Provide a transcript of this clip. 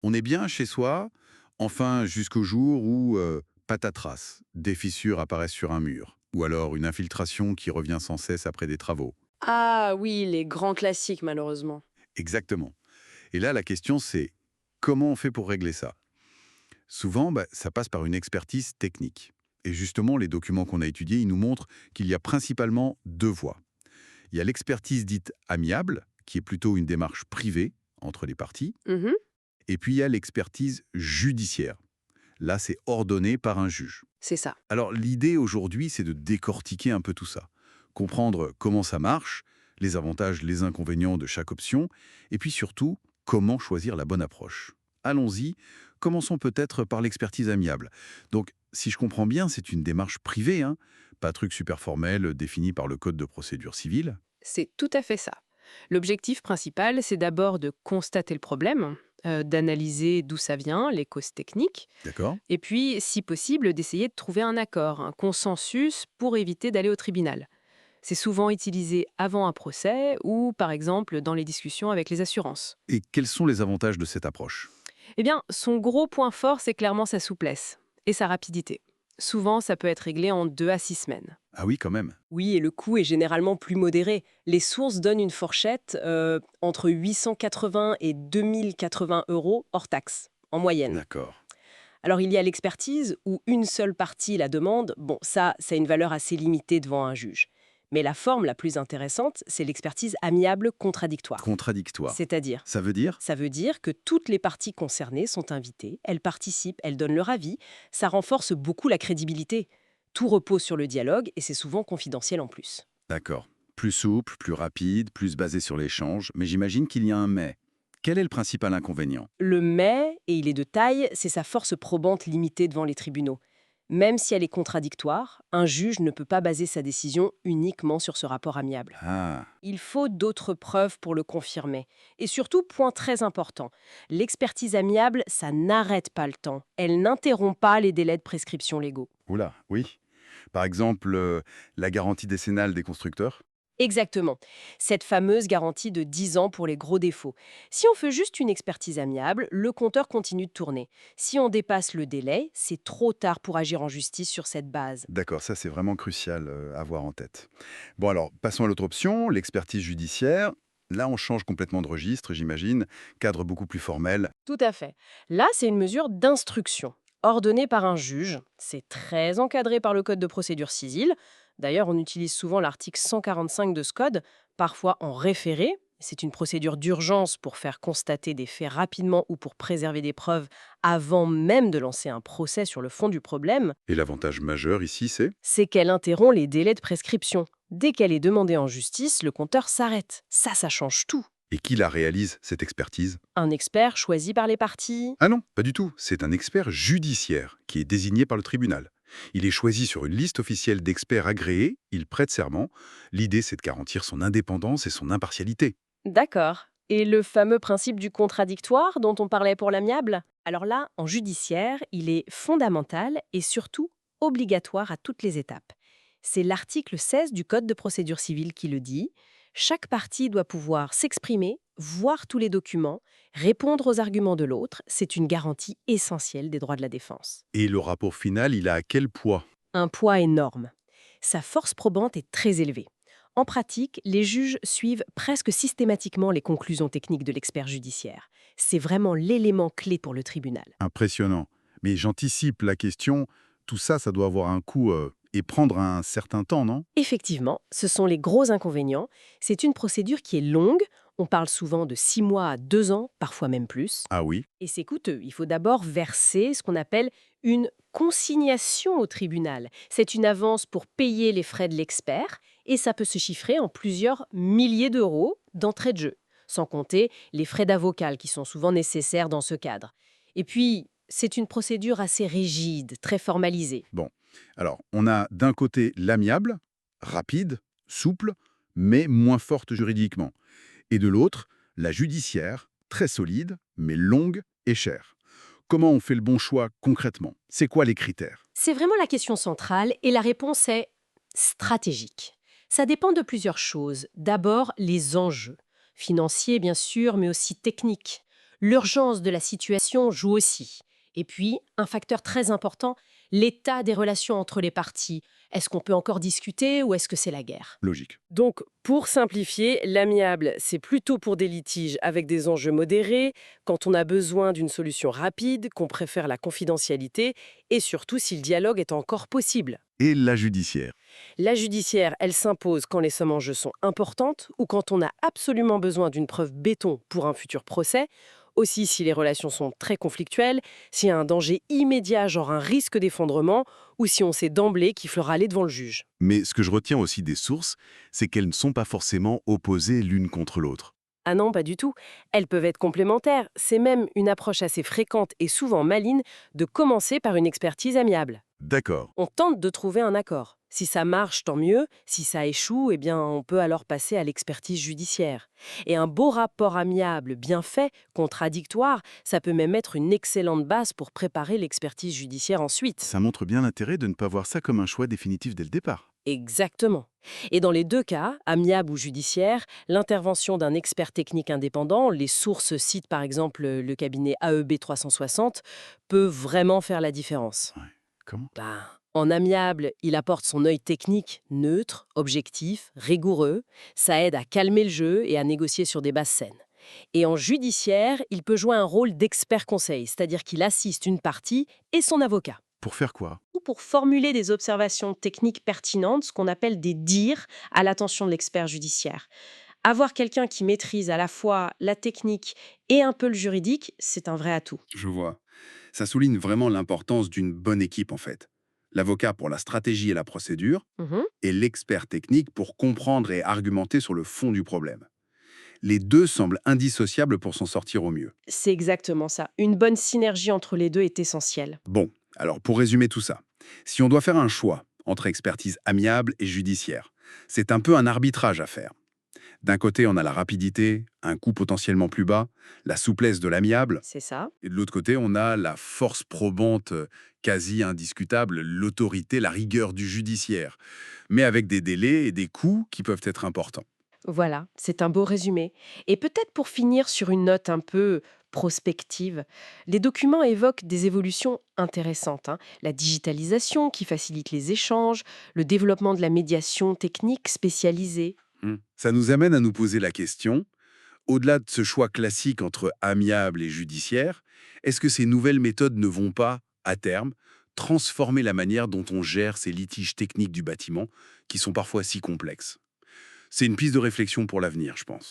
On est bien chez soi, enfin jusqu'au jour où, patatras, des fissures apparaissent sur un mur, ou alors une infiltration qui revient sans cesse après des travaux. Ah oui, les grands classiques, malheureusement. Exactement. Et là, la question c'est, comment on fait pour régler ça? Souvent, ça passe par une expertise technique. Et justement, les documents qu'on a étudiés, ils nous montrent qu'il y a principalement deux voies. Il y a l'expertise dite amiable, qui est plutôt une démarche privée entre les parties, Mhm, et puis il y a l'expertise judiciaire. Là, c'est ordonné par un juge. c'est ça. Alors l'idée aujourd'hui, c'est de décortiquer un peu tout ça, comprendre comment ça marche, les avantages, les inconvénients de chaque option, et puis surtout, comment choisir la bonne approche. Allons-y, commençons peut-être par l'expertise amiable. Donc, si je comprends bien, c'est une démarche privée, hein, pas truc super formel défini par le Code de procédure civile. C'est tout à fait ça. L'objectif principal, c'est d'abord de constater le problème, d'analyser d'où ça vient, les causes techniques, D'accord? et puis, si possible, d'essayer de trouver un accord, un consensus pour éviter d'aller au tribunal. C'est souvent utilisé avant un procès ou, par exemple, dans les discussions avec les assurances. Et quels sont les avantages de cette approche? Eh bien, son gros point fort, c'est clairement sa souplesse et sa rapidité. Souvent, ça peut être réglé en 2 à 6 semaines. Ah oui, quand même. Oui, et le coût est généralement plus modéré. Les sources donnent une fourchette entre 880 et 2080 euros hors taxe, en moyenne. D'accord. Alors, il y a l'expertise où une seule partie la demande. Bon, ça a une valeur assez limitée devant un juge. Mais la forme la plus intéressante, c'est l'expertise amiable contradictoire. Contradictoire. C'est-à-dire, Ça veut dire? ça veut dire que toutes les parties concernées sont invitées, elles participent, elles donnent leur avis. Ça renforce beaucoup la crédibilité. Tout repose sur le dialogue et c'est souvent confidentiel en plus. D'accord. Plus souple, plus rapide, plus basé sur l'échange, mais j'imagine qu'il y a un mais. Quel est le principal inconvénient? Le mais, et il est de taille, c'est sa force probante limitée devant les tribunaux. Même si elle est contradictoire, un juge ne peut pas baser sa décision uniquement sur ce rapport amiable. Ah, Il faut d'autres preuves pour le confirmer. Et surtout, point très important, l'expertise amiable, ça n'arrête pas le temps. Elle n'interrompt pas les délais de prescription légaux. oula, oui. Par exemple, la garantie décennale des constructeurs? Exactement. Cette fameuse garantie de 10 ans pour les gros défauts. Si on fait juste une expertise amiable, le compteur continue de tourner. Si on dépasse le délai, c'est trop tard pour agir en justice sur cette base. D'accord, ça c'est vraiment crucial à avoir en tête. Bon alors, passons à l'autre option, l'expertise judiciaire. Là, on change complètement de registre, j'imagine. Cadre beaucoup plus formel. Tout à fait. Là, c'est une mesure d'instruction, ordonnée par un juge. C'est très encadré par le Code de procédure civile. D'ailleurs, on utilise souvent l'article 145 de ce code, parfois en référé. C'est une procédure d'urgence pour faire constater des faits rapidement ou pour préserver des preuves avant même de lancer un procès sur le fond du problème. Et l'avantage majeur ici, c'est? C'est qu'elle interrompt les délais de prescription. Dès qu'elle est demandée en justice, le compteur s'arrête. Ça change tout. Et qui la réalise, cette expertise? Un expert choisi par les parties. Ah non, pas du tout. C'est un expert judiciaire qui est désigné par le tribunal. Il est choisi sur une liste officielle d'experts agréés, il prête serment. L'idée, c'est de garantir son indépendance et son impartialité. D'accord. Et le fameux principe du contradictoire dont on parlait pour l'amiable? Alors là, en judiciaire, il est fondamental et surtout obligatoire à toutes les étapes. C'est l'article 16 du Code de procédure civile qui le dit. Chaque partie doit pouvoir s'exprimer, voir tous les documents, répondre aux arguments de l'autre. C'est une garantie essentielle des droits de la défense. Et le rapport final, il a à quel poids? Un poids énorme. Sa force probante est très élevée. En pratique, les juges suivent presque systématiquement les conclusions techniques de l'expert judiciaire. C'est vraiment l'élément clé pour le tribunal. Impressionnant. Mais j'anticipe la question, tout ça, ça doit avoir un coût et prendre un certain temps, non? Effectivement, ce sont les gros inconvénients. C'est une procédure qui est longue. On parle souvent de 6 mois à 2 ans, parfois même plus. Ah oui? Et c'est coûteux. Il faut d'abord verser ce qu'on appelle une consignation au tribunal. C'est une avance pour payer les frais de l'expert et ça peut se chiffrer en plusieurs milliers d'euros d'entrée de jeu, sans compter les frais d'avocat qui sont souvent nécessaires dans ce cadre. Et puis, c'est une procédure assez rigide, très formalisée. Bon. Alors, on a d'un côté l'amiable, rapide, souple, mais moins forte juridiquement. Et de l'autre, la judiciaire, très solide, mais longue et chère. Comment on fait le bon choix concrètement? C'est quoi les critères? C'est vraiment la question centrale et la réponse est stratégique. Ça dépend de plusieurs choses. D'abord, les enjeux. Financiers, bien sûr, mais aussi techniques. L'urgence de la situation joue aussi. Et puis, un facteur très important, l'état des relations entre les parties. Est-ce qu'on peut encore discuter ou est-ce que c'est la guerre? Logique. Donc, pour simplifier, l'amiable, c'est plutôt pour des litiges avec des enjeux modérés, quand on a besoin d'une solution rapide, qu'on préfère la confidentialité, et surtout si le dialogue est encore possible. Et la judiciaire. La judiciaire, elle s'impose quand les sommes en jeu sont importantes ou quand on a absolument besoin d'une preuve béton pour un futur procès, aussi si les relations sont très conflictuelles, s'il y a un danger immédiat, genre un risque d'effondrement, ou si on sait d'emblée qu'il faudra aller devant le juge. Mais ce que je retiens aussi des sources, c'est qu'elles ne sont pas forcément opposées l'une contre l'autre. Ah non, pas du tout. Elles peuvent être complémentaires. C'est même une approche assez fréquente et souvent maligne de commencer par une expertise amiable. D'accord. On tente de trouver un accord. Si ça marche, tant mieux. Si ça échoue, eh bien, on peut alors passer à l'expertise judiciaire. Et un beau rapport amiable, bien fait, contradictoire, ça peut même être une excellente base pour préparer l'expertise judiciaire ensuite. Ça montre bien l'intérêt de ne pas voir ça comme un choix définitif dès le départ. Exactement. Et dans les deux cas, amiable ou judiciaire, l'intervention d'un expert technique indépendant, les sources citent par exemple le cabinet AEB 360, peut vraiment faire la différence. Comment? Ben, en amiable, il apporte son œil technique neutre, objectif, rigoureux. Ça aide à calmer le jeu et à négocier sur des bases saines. Et en judiciaire, il peut jouer un rôle d'expert conseil, c'est-à-dire qu'il assiste une partie et son avocat. Pour faire quoi? Ou pour formuler des observations techniques pertinentes, ce qu'on appelle des dires, à l'attention de l'expert judiciaire. Avoir quelqu'un qui maîtrise à la fois la technique et un peu le juridique, c'est un vrai atout. Je vois. Ça souligne vraiment l'importance d'une bonne équipe en fait. L'avocat pour la stratégie et la procédure, Mhm. et l'expert technique pour comprendre et argumenter sur le fond du problème. Les deux semblent indissociables pour s'en sortir au mieux. C'est exactement ça. Une bonne synergie entre les deux est essentielle. Bon, alors pour résumer tout ça, si on doit faire un choix entre expertise amiable et judiciaire, c'est un peu un arbitrage à faire. D'un côté, on a la rapidité, un coût potentiellement plus bas, la souplesse de l'amiable, C'est ça. et de l'autre côté, on a la force probante quasi indiscutable, l'autorité, la rigueur du judiciaire, mais avec des délais et des coûts qui peuvent être importants. Voilà, c'est un beau résumé. Et peut-être pour finir sur une note un peu prospective, les documents évoquent des évolutions intéressantes, hein. La digitalisation qui facilite les échanges, le développement de la médiation technique spécialisée. Ça nous amène à nous poser la question, au-delà de ce choix classique entre amiable et judiciaire, est-ce que ces nouvelles méthodes ne vont pas, à terme, transformer la manière dont on gère ces litiges techniques du bâtiment, qui sont parfois si complexes? C'est une piste de réflexion pour l'avenir, je pense.